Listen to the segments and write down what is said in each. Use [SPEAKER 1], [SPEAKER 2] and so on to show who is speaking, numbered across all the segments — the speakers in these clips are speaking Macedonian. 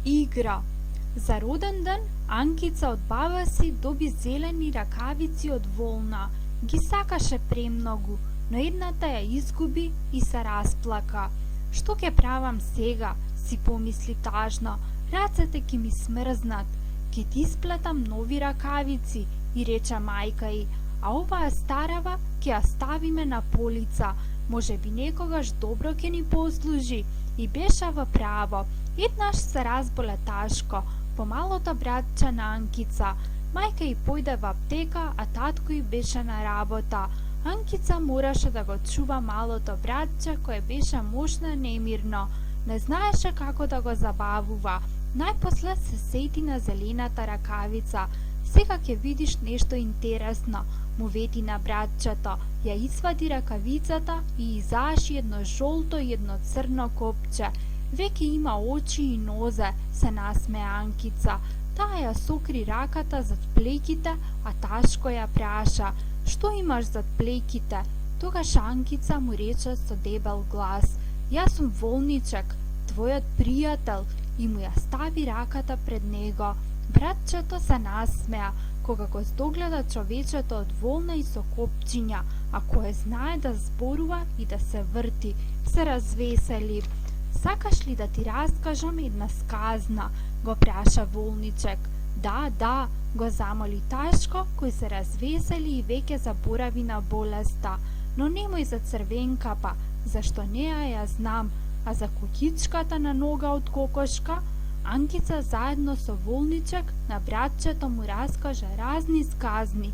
[SPEAKER 1] Игра. За роден ден, Анкица од баба си доби зелени ракавици од волна. Ги сакаше премногу, но едната ја изгуби и се расплака. Што ќе правам сега, си помисли тажно, рацете ќе ми смрзнат. Ќе ти сплетам нови ракавици, и рече мајка й, а оваа старава ќе ја ставиме на полица, може би некогаш добро ќе ни послужи. И беше во право. Еднаш се разболе ташко, помалото братче на Анкица. Мајка й појде во аптека, а татко й беше на работа. Анкица мораше да го чува малото братче, кое беше мошно немирно. Не знаеше како да го забавува. Најпосле се сети на зелената ракавица. Сега ќе видиш нешто интересно, му вети на братчето. Ја извади ракавицата и изаши едно жолто и едно црно копче. Веќе има очи и нозе, се насме Анкица. Таа ја сокри раката зад плеките, а Ташко ја праша: "Што имаш зад плеките?" Тогаш Анкица му рече со дебел глас: "Јас сум Волничек, твојот пријател", и му ја стави раката пред него. Братчето се насмеа кога го здогледа човечето од волна и со копчиња, а кое знае да зборува и да се врти. Се развесели. "Сакаш ли да ти раскажам една сказна?" го праша Волничек. Да, го замоли Ташко, кој се развесели и веќе заборави на болеста. "Но немој за црвенкапа, зашто неа ја знам, а за кукичката на нога од кокошка?" Анкица заедно со Волничек на братчето му раскажа разни сказни.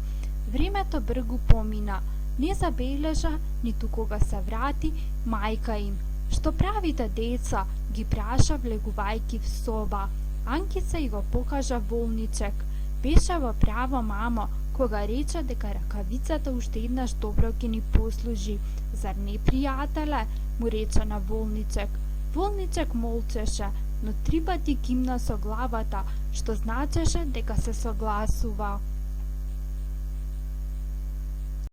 [SPEAKER 1] Времето бргу помина. Не забележа, ниту кога се врати мајка им. "Што правите, деца?" ги праша влегувајќи в соба. Анкица и го покажа Волничек. Беше во право, мамо, кога рече дека ракавицата уште еднаш добро ќе ни послужи. "Зар не, пријателе?" му рече на Волничек. Волничек молчеше, но 3 пати кимна со главата, што значеше дека се согласува.